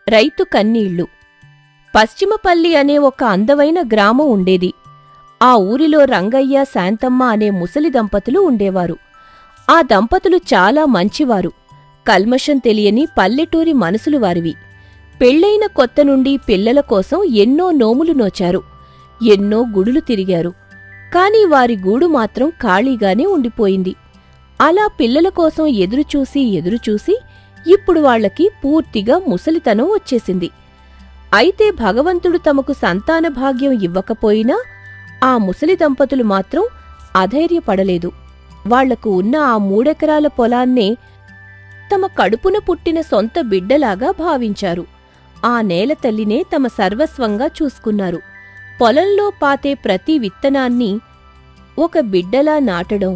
రైతు కన్నీళ్లు. పశ్చిమపల్లి అనే ఒక అందమైన గ్రామం ఉండేది. ఆ ఊరిలో రంగయ్య, శాంతమ్మ అనే ముసలి దంపతులు ఉండేవారు. ఆ దంపతులు చాలా మంచివారు. కల్మషం తెలియని పల్లెటూరి మనసులు వారివి. పెళ్లైన కొత్త నుండి పిల్లల కోసం ఎన్నో నోములు నోచారు, ఎన్నో గుడులు తిరిగారు. కాని వారి గూడు మాత్రం ఖాళీగానే ఉండిపోయింది. అలా పిల్లల కోసం ఎదురుచూసి ఇప్పుడు వాళ్లకి పూర్తిగా ముసలితనం వచ్చేసింది. అయితే భగవంతుడు తమకు సంతాన భాగ్యం ఇవ్వకపోయినా ఆ ముసలి దంపతులు మాత్రం అధైర్యపడలేదు. వాళ్లకు ఉన్న ఆ 3 ఎకరాల పొలాన్నే తమ కడుపున పుట్టిన సొంత బిడ్డలాగా భావించారు. ఆ నేల తల్లినే తమ సర్వస్వంగా చూసుకున్నారు. పొలంలో పాతే ప్రతి విత్తనాన్ని ఒక బిడ్డలా నాటడం,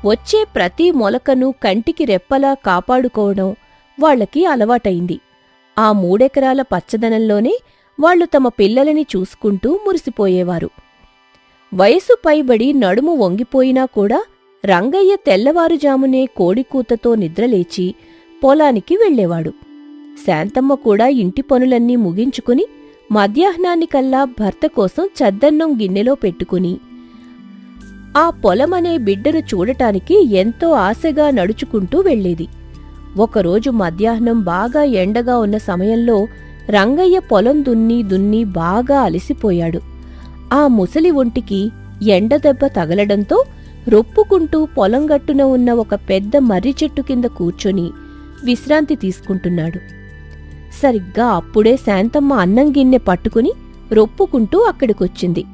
వచ్చే ప్రతి మొలకను కంటికి రెప్పలా కాపాడుకోవడం వాళ్లకి అలవాటైంది. ఆ 3 ఎకరాల పచ్చదనంలోనే వాళ్లు తమ పిల్లలని చూసుకుంటూ మురిసిపోయేవారు. వయసు పైబడి నడుము వంగిపోయినా కూడా రంగయ్య తెల్లవారుజామునే కోడికూతతో నిద్రలేచి పొలానికి వెళ్లేవాడు. శాంతమ్మ కూడా ఇంటి పనులన్నీ ముగించుకుని మధ్యాహ్నానికల్లా భర్త కోసం చద్దన్నం గిన్నెలో పెట్టుకుని ఆ పొలమనే బిడ్డను చూడటానికి ఎంతో ఆశగా నడుచుకుంటూ వెళ్లేది. ఒకరోజు మధ్యాహ్నం బాగా ఎండగా ఉన్న సమయంలో రంగయ్య పొలం దున్ని బాగా అలసిపోయాడు. ఆ ముసలి ఒంటికి ఎండదెబ్బ తగలడంతో రొప్పుకుంటూ పొలంగట్టున ఉన్న ఒక పెద్ద మర్రి చెట్టు కింద కూర్చొని విశ్రాంతి తీసుకుంటున్నాడు. సరిగ్గా అప్పుడే శాంతమ్మ అన్నం గిన్నె పట్టుకుని రొప్పుకుంటూ అక్కడికొచ్చింది.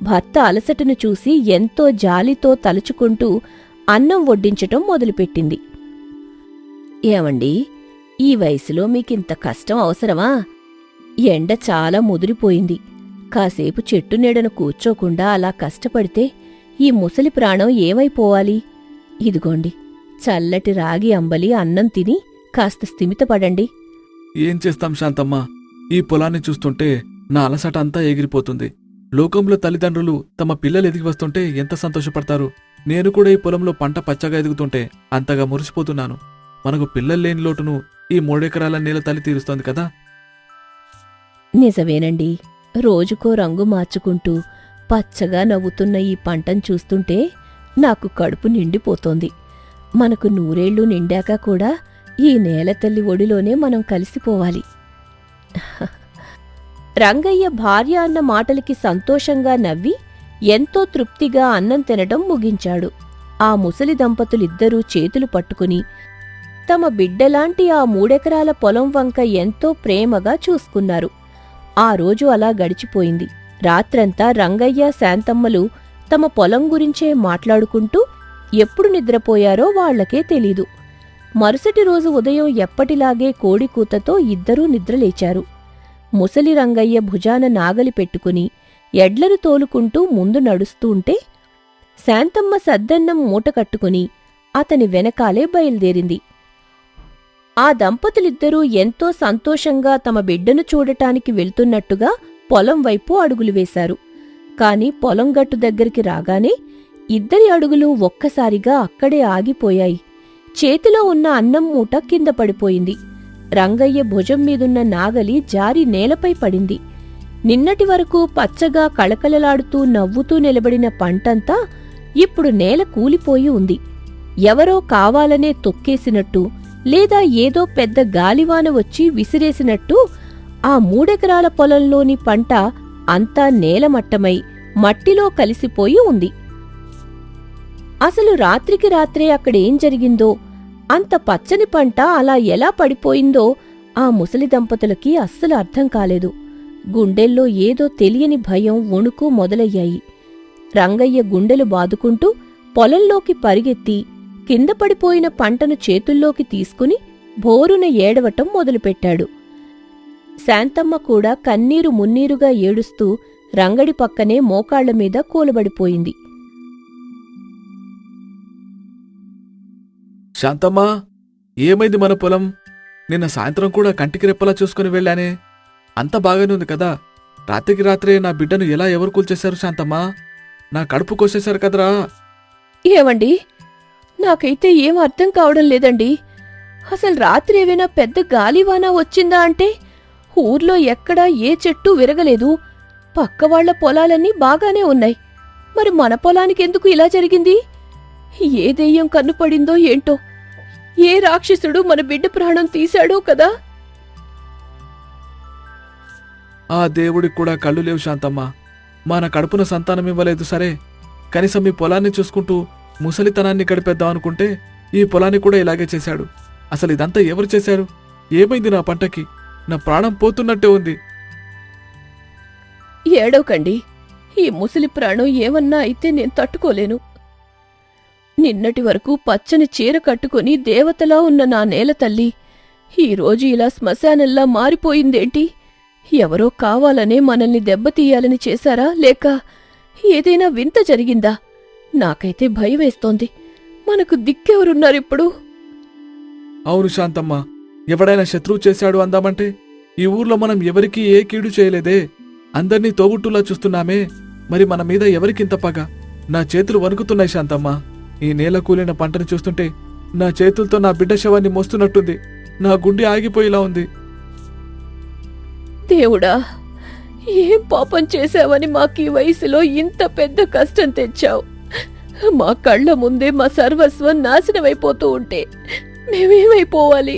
భర్త అలసటను చూసి ఎంతో జాలితో తలుచుకుంటూ అన్నం వడ్డించటం మొదలుపెట్టింది. ఏమండీ, ఈ వయసులో మీకింత కష్టం అవసరమా? ఎండ చాలా ముదిరిపోయింది. కాసేపు చెట్టు నీడను కూర్చోకుండా అలా కష్టపడితే ఈ ముసలి ప్రాణం ఏమైపోవాలి? ఇదిగోండి, చల్లటి రాగి అంబలి అన్నం తిని కాస్త స్థిమితపడండి. ఏం చేస్తాం శాంతమ్మా, ఈ పొలాన్ని చూస్తుంటే నా అలసట అంతా ఎగిరిపోతుంది. లోకంలో తల్లిదండ్రులు తమ పిల్లలు ఎదిగి వస్తుంటే ఎంత సంతోషపడతారు. నేను కూడా ఈ పొలంలో పంట పచ్చగా ఎదుగుతుంటే అంతగా మురిసిపోతున్నాను. మనకు పిల్లలు లేని లోటును ఈ 3 ఎకరాల నేల తల్లి తీరుస్తోంది కదా. నిజమేనండి. రోజుకో రంగు మార్చుకుంటూ పచ్చగా నవ్వుతున్న ఈ పంటను చూస్తుంటే నాకు కడుపు నిండిపోతోంది. మనకు 100 ఏళ్లు నిండాక కూడా ఈ నేల తల్లి ఒడిలోనే మనం కలిసిపోవాలి. రంగయ్య భార్య అన్న మాటలకి సంతోషంగా నవ్వి ఎంతో తృప్తిగా అన్నం తినడం ముగించాడు. ఆ ముసలి దంపతులిద్దరూ చేతులు పట్టుకుని తమ బిడ్డలాంటి ఆ 3 ఎకరాల పొలం వంక ఎంతో ప్రేమగా చూసుకున్నారు. ఆ రోజు అలా గడిచిపోయింది. రాత్రంతా రంగయ్య, శాంతమ్మలు తమ పొలం గురించే మాట్లాడుకుంటూ ఎప్పుడు నిద్రపోయారో వాళ్లకే తెలీదు. మరుసటి రోజు ఉదయం ఎప్పటిలాగే కోడికూతతో ఇద్దరూ నిద్రలేచారు. ముసలి రంగయ్య భుజాన నాగలి పెట్టుకుని ఎడ్లను తోలుకుంటూ ముందు నడుస్తూంటే శాంతమ్మ సద్దన్నం మూట కట్టుకుని అతని వెనకాలే బయలుదేరింది. ఆ దంపతులిద్దరూ ఎంతో సంతోషంగా తమ బిడ్డను చూడటానికి వెళ్తున్నట్టుగా పొలం వైపు అడుగులు వేశారు. కాని పొలం గట్టు దగ్గరికి రాగానే ఇద్దరి అడుగులు ఒక్కసారిగా అక్కడే ఆగిపోయాయి. చేతిలో ఉన్న అన్నం మూట కింద పడిపోయింది. రంగయ్య భుజం మీదున్న నాగలి జారి నేలపై పడింది. నిన్నటి వరకు పచ్చగా కళకళలాడుతూ నవ్వుతూ నిలబడిన పంటంతా ఇప్పుడు నేల కూలిపోయి ఉంది. ఎవరో కావాలనే తొక్కేసినట్టు లేదా ఏదో పెద్ద గాలివాన వచ్చి విసిరేసినట్టు ఆ 3 ఎకరాల పొలంలోని పంట అంతా నేలమట్టమై మట్టిలో కలిసిపోయి ఉంది. అసలు రాత్రికి రాత్రే అక్కడేం జరిగిందో, అంత పచ్చని పంట అలా ఎలా పడిపోయిందో ఆ ముసలి దంపతులకి అస్సలు అర్థం కాలేదు. గుండెల్లో ఏదో తెలియని భయం, వణుకు మొదలయ్యాయి. రంగయ్య గుండెలు బాదుకుంటూ పొలంలోకి పరిగెత్తి కింద పడిపోయిన పంటను చేతుల్లోకి తీసుకుని భోరున ఏడవటం మొదలుపెట్టాడు. శాంతమ్మ కూడా కన్నీరు మున్నీరుగా ఏడుస్తూ రంగడి పక్కనే మోకాళ్లమీద కూలబడిపోయింది. శాంతమ్మా, ఏమైంది మన పొలం? నిన్న సాయంత్రం కూడా కంటికి రెప్పలా చూసుకుని వెళ్ళానే. అంత బాగానే ఉంది కదా. రాత్రికి రాత్రే నా బిడ్డను ఎలా ఎవరు కూల్చేశారు శాంతమ్మా? నా కడుపు కోసేశారు కదరా. ఏమండి, నాకైతే ఏం అర్థం కావడం లేదండి. అసలు రాత్రి ఏవైనా పెద్ద గాలివానా వచ్చిందా అంటే ఊర్లో ఎక్కడా ఏ చెట్టు విరగలేదు. పక్కవాళ్ల పొలాలన్నీ బాగానే ఉన్నాయి. మరి మన పొలానికెందుకు ఇలా జరిగింది? ఏ దెయ్యం కన్నుపడిందో ఏంటో. ఏ రాక్షసుడు మన బిడ్డ ప్రాణం తీశాడో కదా. ఆ దేవుడికి కూడా కళ్ళు లేవు శాంతమ్మ. మన కడుపున సంతానం ఇవ్వలేదు సరే, కనీసం మీ పొలాన్ని చూసుకుంటూ ముసలితనాన్ని గడిపేద్దాం అనుకుంటే ఈ పొలాన్ని కూడా ఇలాగే చేశాడు. అసలు ఇదంతా ఎవరు చేశారు? ఏమైంది నా పంటకి? నా ప్రాణం పోతున్నట్టే ఉంది. ఏడవకండి. ఈ ముసలి ప్రాణం ఏమన్నా అయితే నేను తట్టుకోలేను. నిన్నటి వరకు పచ్చని చీర కట్టుకుని దేవతలా ఉన్న నా నేల తల్లి ఈరోజు ఇలా శ్మశానంలా మారిపోయిందేంటి? ఎవరో కావాలనే మనల్ని దెబ్బతీయాలని చేశారా, లేక ఏదైనా వింత జరిగిందా? నాకైతే భయమేస్తోంది. మనకు దిక్కెవరున్నారిప్పుడు? అవును శాంతమ్మ, ఎవడైనా శత్రువు చేశాడు అందామంటే ఈ ఊర్లో మనం ఎవరికీ ఏ కీడు చేయలేదే. అందర్నీ తోబుట్టులా చూస్తున్నామే. మరి మన మీద ఎవరికింత పగ? నా చేతులు వణుకుతున్నాయి శాంతమ్మ. ఈ నేల కూలిన పంటను చూస్తుంటే నా చేతులతో నా బిడ్డ శవాన్ని మోస్తున్నట్టుంది. నా గుండె ఆగిపోయేలా ఉంది. దేవుడా, ఏం పాపం చేశావని మాకీ వయసులో ఇంత పెద్ద కష్టం తెచ్చావు? మా కళ్ల ముందే మా సర్వస్వం నాశనమైపోతూ ఉంటే మేమేమైపోవాలి?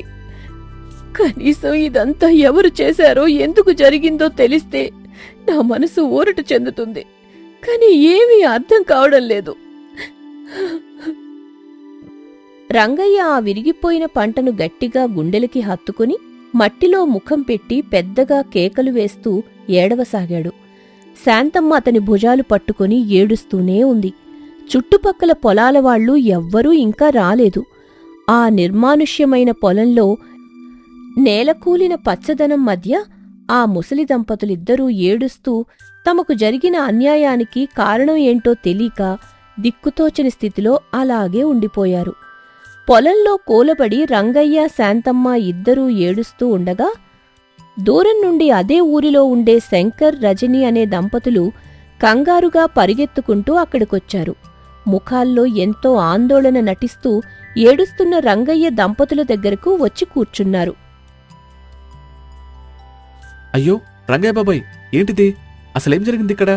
కనీసం ఇదంతా ఎవరు చేశారో, ఎందుకు జరిగిందో తెలిస్తే నా మనసు ఊరట చెందుతుంది. కానీ ఏమీ అర్థం కావడం లేదు. రంగయ్య ఆ విరిగిపోయిన పంటను గట్టిగా గుండెలకి హత్తుకుని మట్టిలో ముఖం పెట్టి పెద్దగా కేకలు వేస్తూ ఏడవసాగాడు. శాంతమ్మ అతని భుజాలు పట్టుకుని ఏడుస్తూనే ఉంది. చుట్టుపక్కల పొలాల వాళ్లు ఎవ్వరూ ఇంకా రాలేదు. ఆ నిర్మానుష్యమైన పొలంలో నేలకూలిన పచ్చదనం మధ్య ఆ ముసలి దంపతులిద్దరూ ఏడుస్తూ తమకు జరిగిన అన్యాయానికి కారణం ఏంటో తెలీక దిక్కుతోచని స్థితిలో అలాగే ఉండిపోయారు. పొలంలో కూలబడి రంగయ్య శాంతమ్మ ఇద్దరూ ఏడుస్తూ ఉండగా దూరం నుండి అదే ఊరిలో ఉండే శంకర్, రజని అనే దంపతులు కంగారుగా పరిగెత్తుకుంటూ అక్కడికొచ్చారు. ముఖాల్లో ఎంతో ఆందోళన నటిస్తూ ఏడుస్తున్న రంగయ్య దంపతుల దగ్గరకు వచ్చి కూర్చున్నారు. అయ్యో రంగయ్య బాబాయ్, ఏంటిది? అసలేం జరిగింది ఇక్కడ?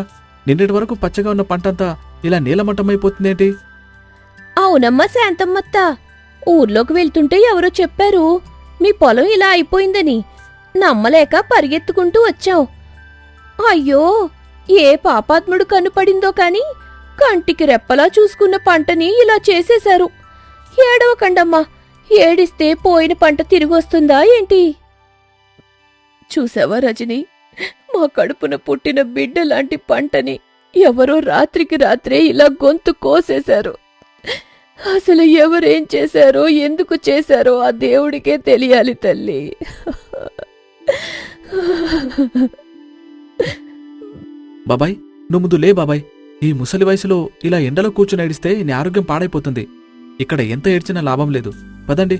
నిన్నటి వరకు పచ్చగా ఉన్న పంటంతా ఇలా నీలమట్టమైపోతుందేంటి? అవునమ్మా శాంతమ్మత్త, ఊర్లోకి వెళ్తుంటే ఎవరో చెప్పారు మీ పొలం ఇలా అయిపోయిందని. నమ్మలేక పరిగెత్తుకుంటూ వచ్చాం. అయ్యో, ఏ పాపాత్ముడు కన్నుపడిందో కాని కంటికి రెప్పలా చూసుకున్న పంటని ఇలా చేసేశారు. ఏడవకండమ్మా, ఏడిస్తే పోయిన పంట తిరిగొస్తుందా ఏంటి? చూసావా రజని, మా కడుపున పుట్టిన బిడ్డలాంటి పంటని ఎవరో రాత్రికి రాత్రే ఇలా గొంతు కోసేశారు. అసలు ఎవరేం చేశారో, ఎందుకు చేశారో ఆ దేవుడికే తెలియాలి తల్లి. బాబాయ్, నువ్వు ముందు లే బాబాయ్. ఈ ముసలి వయసులో ఇలా ఎండలో కూర్చుని ఏడిస్తే నీ ఆరోగ్యం పాడైపోతుంది. ఇక్కడ ఎంత ఏడ్చినా లాభం లేదు. పదండి,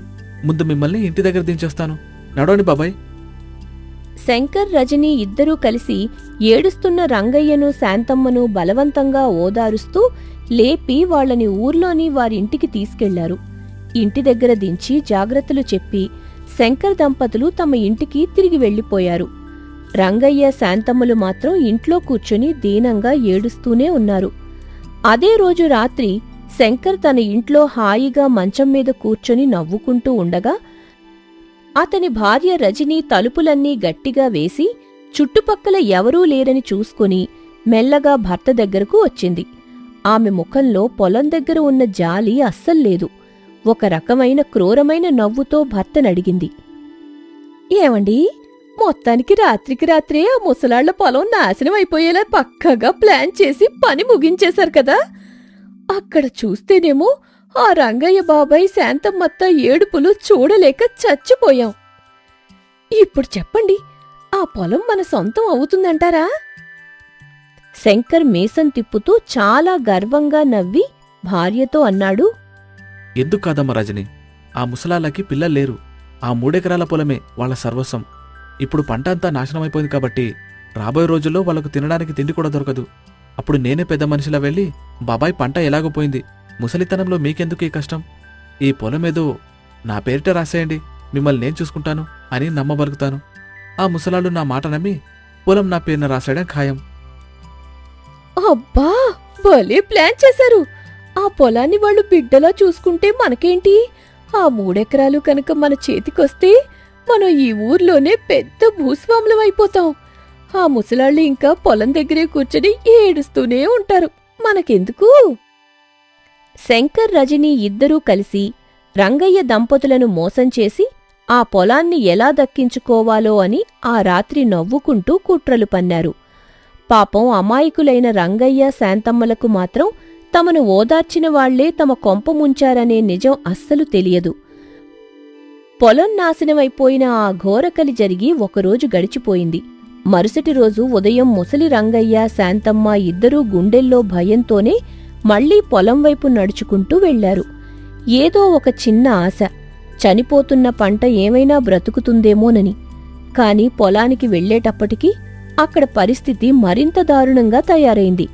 ముందు మిమ్మల్ని ఇంటి దగ్గర దించేస్తాను. నడవండి బాబాయ్. శంకర్, రజని ఇద్దరూ కలిసి ఏడుస్తున్న రంగయ్యను, శాంతమ్మను బలవంతంగా ఓదారుస్తూ లేపి వాళ్లని ఊర్లోని వారింటికి తీసుకెళ్లారు. ఇంటి దగ్గర దించి జాగ్రత్తలు చెప్పి శంకర్ దంపతులు తమ ఇంటికి తిరిగి వెళ్లిపోయారు. రంగయ్య, శాంతమ్మలు మాత్రం ఇంట్లో కూర్చుని దీనంగా ఏడుస్తూనే ఉన్నారు. అదే రోజు రాత్రి శంకర్ తన ఇంట్లో హాయిగా మంచం మీద కూర్చొని నవ్వుకుంటూ ఉండగా అతని భార్య రజని తలుపులన్నీ గట్టిగా వేసి చుట్టుపక్కల ఎవరూ లేరని చూసుకుని మెల్లగా భర్త దగ్గరకు వచ్చింది. ఆమె ముఖంలో పొలం దగ్గర ఉన్న జాలి అస్సల్లేదు. ఒక రకమైన క్రూరమైన నవ్వుతో భర్తనడిగింది, ఏమండీ, మొత్తానికి రాత్రికి రాత్రే ఆ ముసలాళ్ల పొలం నాశనం అయిపోయేలా పక్కగా ప్లాన్ చేసి పని ముగించేశారు కదా? అక్కడ చూస్తేనేమో ఆ రంగయ్య బాబాయ్, శాంతమ్మత్త ఏడుపులు చూడలేక చచ్చిపోయాం. ఇప్పుడు చెప్పండి, ఆ పొలం మన సొంతం అవుతుందంటారా? శంకర్ మీసం తిప్పుతూ చాలా గర్వంగా నవ్వి భార్యతో అన్నాడు, ఎందుకు కాదమ్మ రజని, ఆ ముసలాళ్ళకి పిల్లల్లేరు. ఆ 3 ఎకరాల పొలమే వాళ్ల సర్వస్వం. ఇప్పుడు పంట అంతా నాశనమైపోయింది కాబట్టి రాబోయే రోజుల్లో వాళ్లకు తినడానికి తిండి కూడా దొరకదు. అప్పుడు నేనే పెద్ద మనిషిలా వెళ్ళి, బాబాయ్ పంట ఎలాగో పోయింది, ముసలితనంలో మీకెందుకు ఈ కష్టం? ఈ పొలమేదో నా పేరిట రాసేయండి, మిమ్మల్ని నేను చూసుకుంటాను అని నమ్మబలుకుతాను. ఆ ముసలాడు నా మాట నమ్మి పొలం నా పేరున రాశాడే ఖాయం. అబ్బా, భలే ప్లాన్ చేశారు. ఆ పొలాన్ని వాళ్ళు బిడ్డలా చూసుకుంటే మనకేంటి? ఆ 3 ఎకరాలు కనుక మన చేతికొస్తే మనం ఈ ఊర్లోనే పెద్ద భూస్వాములం అయిపోతాం. ఆ ముసలాళ్ళు ఇంకా పొలం దగ్గరే కూర్చొని ఏడుస్తూనే ఉంటారు. మనకెందుకు? శంకర్, రజని ఇద్దరూ కలిసి రంగయ్య దంపతులను మోసం చేసి ఆ పొలాన్ని ఎలా దక్కించుకోవాలో అని ఆ రాత్రి నవ్వుకుంటూ కుట్రలు పన్నారు. పాపం అమాయకులైన రంగయ్య, శాంతమ్మలకు మాత్రం తమను ఓదార్చిన వాళ్లే తమ కొంప ముంచారనే నిజం అస్సలు తెలియదు. పొలం నాశనమైపోయిన ఆ ఘోరకలి జరిగి ఒకరోజు గడిచిపోయింది. మరుసటి రోజు ఉదయం ముసలి రంగయ్య, శాంతమ్మ ఇద్దరూ గుండెల్లో భయంతోనే మళ్లీ పొలం వైపు నడుచుకుంటూ వెళ్లారు. ఏదో ఒక చిన్న ఆశ, చనిపోతున్న పంట ఏమైనా బ్రతుకుతుందేమోనని. కాని పొలానికి వెళ్లేటప్పటికీ అక్కడ పరిస్థితి మరింత దారుణంగా తయారైంది.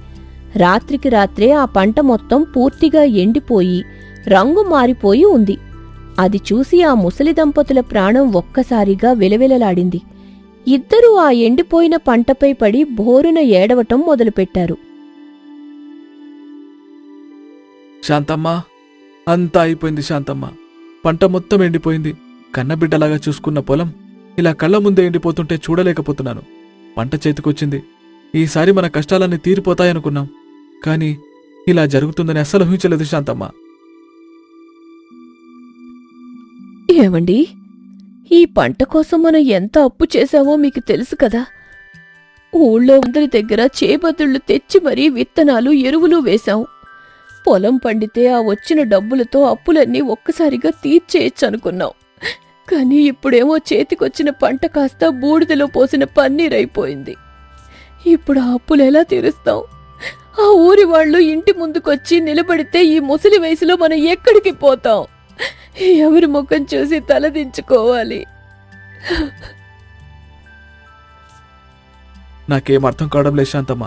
రాత్రికి రాత్రే ఆ పంట మొత్తం పూర్తిగా ఎండిపోయి రంగు మారిపోయి ఉంది. అది చూసి ఆ ముసలి దంపతుల ప్రాణం ఒక్కసారిగా వెలవెలలాడింది. ఇద్దరూ ఆ ఎండిపోయిన పంటపై పడి బోరున ఏడవటం మొదలుపెట్టారు. శాంతమ్మా, అంతా అయిపోయింది శాంతమ్మ. పంట మొత్తం ఎండిపోయింది. కన్నబిడ్డలాగా చూసుకున్న పొలం ఇలా కళ్ల ముందే ఎండిపోతుంటే చూడలేకపోతున్నాను. పంట చేతికొచ్చింది. ఈసారి మన కష్టాలన్నీ తీరిపోతాయనుకున్నాం. కాని ఇలా జరుగుతుందని అస్సలు ఊహించలేదు శాంతమ్మ. ఏమండి, ఈ పంట కోసం మనం ఎంత అప్పు చేశామో మీకు తెలుసు కదా. ఊళ్ళో అందరి దగ్గర చేపతుళ్లు తెచ్చి మరీ విత్తనాలు, ఎరువులు వేశాం. పొలం పండితే ఆ వచ్చిన డబ్బులతో అప్పులన్నీ ఒక్కసారిగా తీర్చేయచ్చనుకున్నాం. కాని ఇప్పుడేమో చేతికొచ్చిన పంట కాస్త బూడిదలో పోసిన పన్నీరైపోయింది. ఇప్పుడు ఆ అప్పులెలా తీరుస్తాం? ఆ ఊరి వాళ్ళు ఇంటి ముందుకొచ్చి నిలబడితే ఈ ముసలి వయసులో మనం ఎక్కడికి పోతాం? ఎవరి ముఖం చూసి తలదించుకోవాలి? నాకేం అర్థం కావడం లేదు శాంతమ్మ.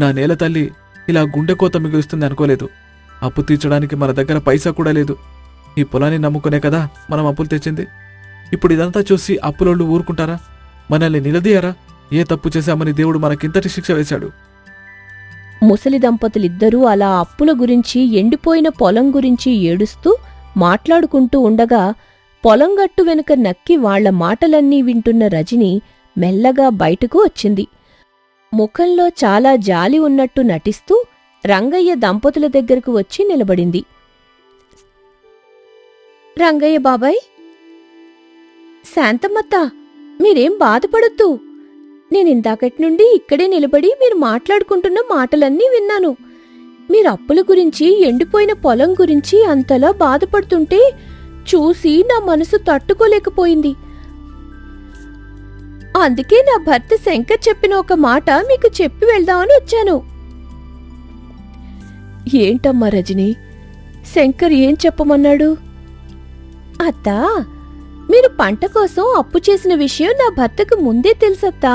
నా నేల తల్లి ఇలా గుండెకోత మిగులుస్తుంది అనుకోలేదు. అప్పు తీర్చడానికి మన దగ్గర పైసా కూడా లేదు. ఈ పొలాన్ని నమ్ముకునే కదా మనం అప్పులు తెచ్చింది. ఇప్పుడు ఇదంతా చూసి అప్పులోళ్ళు ఊరుకుంటారా? మనల్ని నిలదీయారా? ఏ తప్పు చేశామని దేవుడు మనకింతటి శిక్ష వేశాడు? ముసలి దంపతులిద్దరూ అలా అప్పుల గురించి, ఎండిపోయిన పొలం గురించి ఏడుస్తూ మాట్లాడుకుంటూ ఉండగా పొలంగట్టు వెనుక నక్కి వాళ్ల మాటలన్నీ వింటున్న రజని మెల్లగా బయటకు వచ్చింది. ముఖంలో చాలా జాలి ఉన్నట్టు నటిస్తూ రంగయ్య దంపతుల దగ్గరకు వచ్చి నిలబడింది. రంగయ్య బాబాయ్, శాంతమ్మత్త, మీరేం బాధపడొద్దు. నేనిందాకట్నుండి ఇక్కడే నిలబడి మీరు మాట్లాడుకుంటున్న మాటలన్నీ విన్నాను. మీరు అప్పుల గురించి, ఎండిపోయిన పొలం గురించి అంతలా బాధపడుతుంటే చూసి నా మనసు తట్టుకోలేకపోయింది. అందుకే నా భర్త శంకర్ చెప్పిన ఒక మాట మీకు చెప్పి వెళ్దామని వచ్చాను. ఏంటమ్మా రజని, శంకర్ ఏం చెప్పమన్నాడు? అత్తా, మీరు పంట కోసం అప్పు చేసిన విషయం నా భర్తకు ముందే తెలుసత్తా.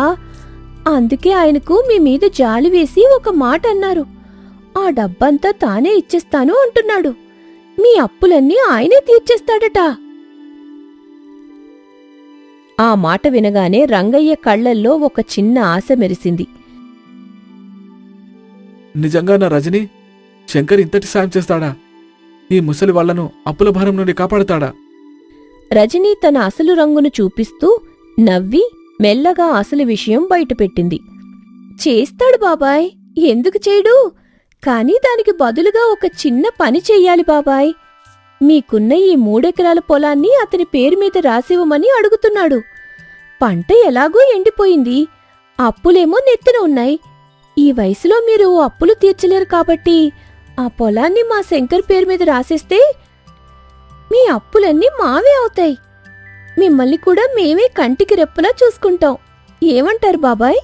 అందుకే ఆయనకు మీ మీద జాలి వేసి ఒక మాట అన్నారు. ఆ డబ్బంతా తానే ఇచ్చేస్తాను అంటున్నాడు. మీ అప్పులన్నీ ఆయనే తీర్చేస్తాడట. ఆ మాట వినగానే రంగయ్య కళ్లల్లో ఒక చిన్న ఆశ మెరిసింది. నిజంగా నా రజని, శంకర్ ఇంతటి సాయం చేస్తాడా? ఈ ముసలి వాళ్లను అప్పుల భారం నుండి కాపాడతాడా? రజని తన అసలు రంగును చూపిస్తూ నవ్వి మెల్లగా అసలు విషయం బయటపెట్టింది. చేస్తాడు బాబాయ్, ఎందుకు చేయడు? కాని దానికి బదులుగా ఒక చిన్న పని చెయ్యాలి బాబాయ్. మీకున్న ఈ 3 ఎకరాల పొలాన్ని అతని పేరు మీద రాసివ్వమని అడుగుతున్నాడు. పంట ఎలాగూ ఎండిపోయింది, అప్పులేమో నెత్తిన ఉన్నాయి. ఈ వయసులో మీరు అప్పులు తీర్చలేరు కాబట్టి ఆ పొలాన్ని మా శంకర్ పేరు మీద రాసేస్తే మీ అప్పులన్నీ మావే అవుతాయి. మిమ్మల్ని కూడా మేమే కంటికి రెప్పలా చూసుకుంటాం. ఏమంటారు బాబాయ్?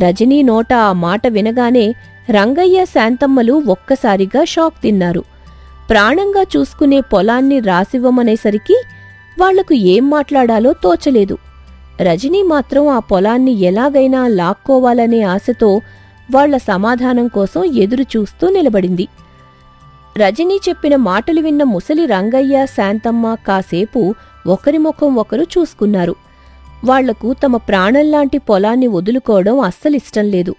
రజనీ నోట ఆ మాట వినగానే రంగయ్య, శాంతమ్మలు ఒక్కసారిగా షాక్ తిన్నారు. ప్రాణంగా చూసుకునే పొలాన్ని రాసివ్వమనేసరికి వాళ్లకు ఏం మాట్లాడాలో తోచలేదు. రజనీ మాత్రం ఆ పొలాన్ని ఎలాగైనా లాక్కోవాలనే ఆశతో వాళ్ల సమాధానం కోసం ఎదురుచూస్తూ నిలబడింది. రజనీ చెప్పిన మాటలు విన్న ముసలి రంగయ్య, శాంతమ్మ కాసేపు ఒకరి ముఖం ఒకరు చూసుకున్నారు. వాళ్లకు తమ ప్రాణంలాంటి పొలాన్ని వదులుకోవడం అస్సలిష్టం లేదు.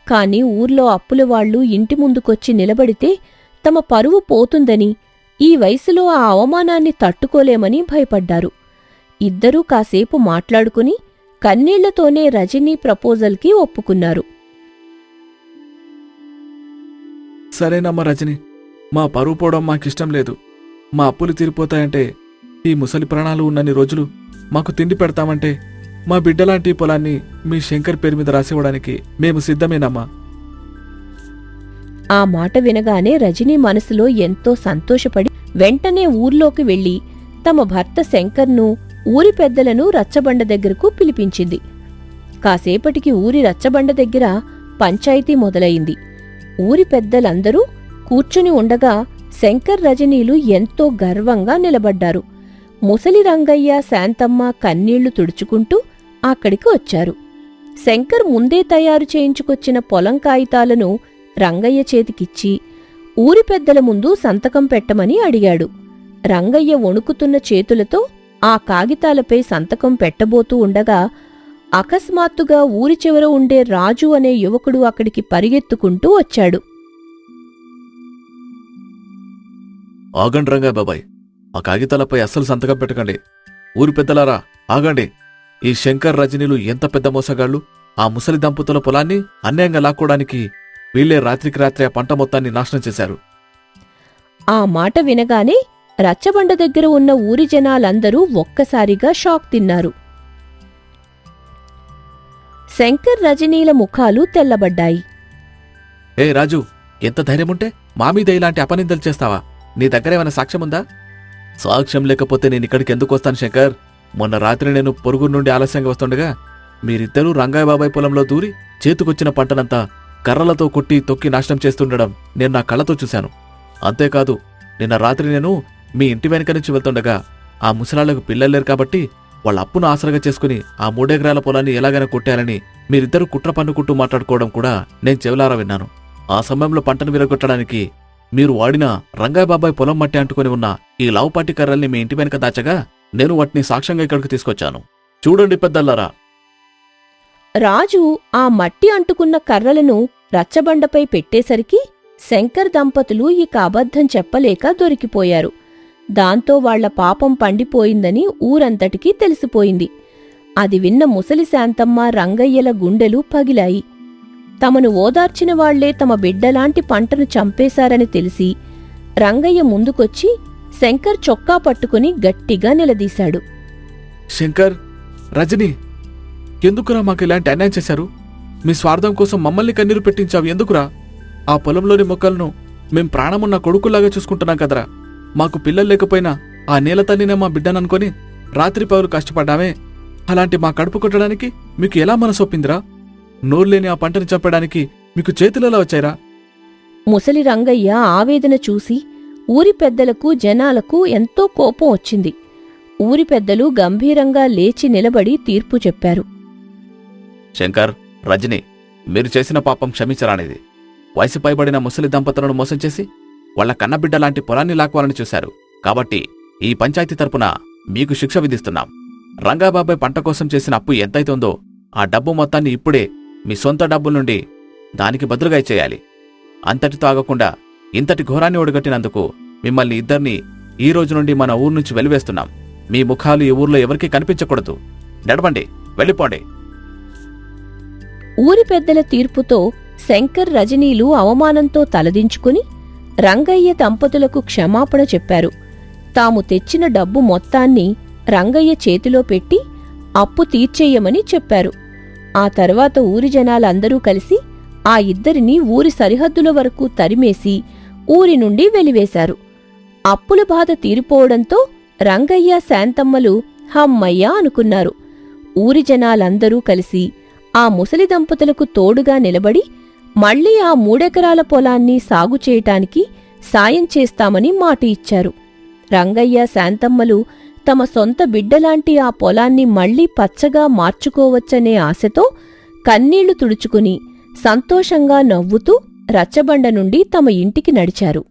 కాని ఊర్లో అప్పుల వాళ్లు ఇంటి ముందుకొచ్చి నిలబడితే తమ పరువు పోతుందని, ఈ వయసులో ఆ అవమానాన్ని తట్టుకోలేమని భయపడ్డారు. ఇద్దరూ కాసేపు మాట్లాడుకుని కన్నీళ్లతోనే రజనీ ప్రపోజల్కి ఒప్పుకున్నారు. సరేనమ్మా రజని, మా పరువు పోవడం మాకిష్టం లేదు. మా అప్పులు తీరిపోతాయంటే, ఈ ముసలి ప్రాణాలు ఉన్నన్ని రోజులు మాకు తిండి పెడతామంటే, మా బిడ్డలాంటి ఈ పొలాన్ని మీ శంకర్ పేరు మీద రాసివ్వడానికి మేము సిద్ధమేనమ్మా. ఆ మాట వినగానే రజనీ మనసులో ఎంతో సంతోషపడి వెంటనే ఊర్లోకి వెళ్లి తమ భర్త శంకర్ను, ఊరి పెద్దలను రచ్చబండ దగ్గరకు పిలిపించింది. కాసేపటికి ఊరి రచ్చబండ దగ్గర పంచాయితీ మొదలయింది. ఊరి పెద్దలందరూ కూర్చుని ఉండగా శంకర్, రజనీలు ఎంతో గర్వంగా నిలబడ్డారు. ముసలి రంగయ్య, శాంతమ్మ కన్నీళ్లు తుడుచుకుంటూ అక్కడికి వచ్చారు. శంకర్ ముందే తయారు చేయించుకొచ్చిన పొలం కాగితాలను రంగయ్య చేతికిచ్చి ఊరి పెద్దల ముందు సంతకం పెట్టమని అడిగాడు. రంగయ్య వణుకుతున్న చేతులతో ఆ కాగితాలపై సంతకం పెట్టబోతూ ఉండగా అకస్మాత్తుగా ఊరి చివర ఉండే రాజు అనే యువకుడు అక్కడికి పరిగెత్తుకుంటూ వచ్చాడు. ఆగండి రంగా బాబాయ్, ఆ కాగితాలపై అస్సలు సంతకం పెట్టకండి. ఊరి పెద్దలారా ఆగండి. ఈ శంకర్, రజనీలు ఎంత పెద్ద మోసగాళ్లు! ఆ ముసలి దంపతుల పొలాన్ని అన్యాయంగా లాక్కోవడానికి వీళ్లే రాత్రికి రాత్రి ఆ పంట మొత్తాన్ని నాశనం చేశారు. ఆ మాట వినగానే రచ్చబండ దగ్గర ఉన్న ఊరి జనాలందరూ ఒక్కసారిగా షాక్ తిన్నారు. శంకర్, రజనీల ముఖాలు తెల్లబడ్డాయి. ఏ రాజు, ఎంత ధైర్యముంటే మా మీద ఇలాంటి అపనిందలు చేస్తావా? నీ దగ్గరేమైనా సాక్ష్యముందా? సాక్ష్యం లేకపోతే నేనిక్కడికి ఎందుకు వస్తాను శంకర్? మొన్న రాత్రి నేను పొరుగు నుండి ఆలస్యంగా వస్తుండగా మీరిద్దరూ రంగయ్య బాబాయ్ పొలంలో దూరి చేతుకొచ్చిన పంటనంతా కర్రలతో కొట్టి తొక్కి నాశనం చేస్తుండడం నేను నా కళ్ళతో చూశాను. అంతేకాదు, నిన్న రాత్రి నేను మీ ఇంటి వెనక నుంచి వెళ్తుండగా ఆ ముసలాళ్లకు పిల్లలేరు కాబట్టి వాళ్ళ అప్పును ఆసరగా చేసుకుని ఆ 3 ఎకరాల పొలాన్ని ఎలాగైనా కొట్టారని మీరిద్దరూ కుట్ర పన్నుకుంటూ మాట్లాడుకోవడం కూడా నేను చెవులారా విన్నాను. ఆ సమయంలో పంటను విరగొట్టడానికి మీరు వాడిన రంగయ్య బాబాయ్ పొలం మట్టి అంటుకుని ఉన్న ఈ లావుపాటి కర్రల్ని మీ ఇంటి వెనక దాచగా నేను వాటిని సాక్ష్యంగా ఇక్కడికి తీసుకొచ్చాను. చూడండి పెద్దల్లారా. రాజు ఆ మట్టి అంటుకున్న కర్రలను రచ్చబండపై పెట్టేసరికి శంకర్ దంపతులు ఇక అబద్ధం చెప్పలేక దొరికిపోయారు. దాంతో వాళ్ల పాపం పండిపోయిందని ఊరంతటికీ తెలిసిపోయింది. అది విన్న ముసలి శాంతమ్మ, రంగయ్యల గుండెలు పగిలాయి. తమను ఓదార్చిన వాళ్లే తమ బిడ్డలాంటి పంటను చంపేశారని తెలిసి రంగయ్య ముందుకొచ్చి శంకర్ చొక్కా పట్టుకుని గట్టిగా నిలదీశాడు. శంకర్, రజనీ, ఎందుకురా మాకు ఇలాంటి అన్యాయం చేశారు? మీ స్వార్థం కోసం మమ్మల్ని కన్నీరు పెట్టించావు ఎందుకురా? ఆ పొలంలోని మొక్కలను మేం ప్రాణమున్న కొడుకుల్లాగా చూసుకుంటున్నాం కదరా. మాకు పిల్లలు లేకపోయినా ఆ నేల తల్లినే మా బిడ్డననుకొని రాత్రి పగలు కష్టపడ్డామే. అలాంటి మా కడుపు కొట్టడానికి మీకు ఎలా మనసొప్పిందిరా? నోరులేని ఆ పంటని చంపడానికి మీకు చేతులెలా వచ్చాయిరా? ముసలి రంగయ్య ఆవేదన చూసి ఊరి పెద్దలకు, జనాలకు ఎంతో కోపం వచ్చింది. ఊరి పెద్దలు గంభీరంగా లేచి నిలబడి తీర్పు చెప్పారు. శంకర్, రజని, మీరు చేసిన పాపం క్షమించరానిది. వయసు పైబడిన ముసలి దంపతులను మోసం చేసి వాళ్ల కన్నబిడ్డలాంటి పొలాన్ని లాక్కోవాలని చూశారు. కాబట్టి ఈ పంచాయతీ తరపున మీకు శిక్ష విధిస్తున్నాం. రంగాబాబాయ్ పంట కోసం చేసిన అప్పు ఎంతైతే ఉందో ఆ డబ్బు మొత్తాన్ని ఇప్పుడే మీ సొంత డబ్బుల నుండి దానికి బదులుగా ఇచ్చేయాలి. అంతటితో ఆగకుండా ఇంతటి ఘోరాన్ని ఒడగట్టినందుకు మిమ్మల్ని ఇద్దరినీ ఈ రోజు నుండి మన ఊరు నుంచి వెలివేస్తున్నాం. మీ ముఖాలు ఈ ఊర్లో ఎవరికీ కనిపించకూడదు. నడవండి, వెళ్ళిపోండి. ఊరి పెద్దల తీర్పుతో శంకర్, రజనీలు అవమానంతో తలదించుకుని రంగయ్య దంపతులకు క్షమాపణ చెప్పారు. తాము తెచ్చిన డబ్బు మొత్తాన్ని రంగయ్య చేతిలో పెట్టి అప్పు తీర్చేయమని చెప్పారు. ఆ తర్వాత ఊరి జనాలందరూ కలిసి ఆ ఇద్దరిని ఊరి సరిహద్దుల వరకు తరిమేసి ఊరి నుండి వెలివేశారు. అప్పుల బాధ తీరిపోవడంతో రంగయ్య, శాంతమ్మలు హమ్మయ్య అనుకున్నారు. ఊరి జనాలందరూ కలిసి ఆ ముసలి దంపతులకు తోడుగా నిలబడి మళ్లీ ఆ 3 ఎకరాల పొలాన్ని సాగు చేయటానికి సాయం చేస్తామని మాట ఇచ్చారు. రంగయ్య, శాంతమ్మలు తమ సొంత బిడ్డలాంటి ఆ పొలాన్ని మళ్లీ పచ్చగా మార్చుకోవచ్చనే ఆశతో కన్నీళ్లు తుడుచుకుని సంతోషంగా నవ్వుతూ రచ్చబండ నుండి తమ ఇంటికి నడిచారు.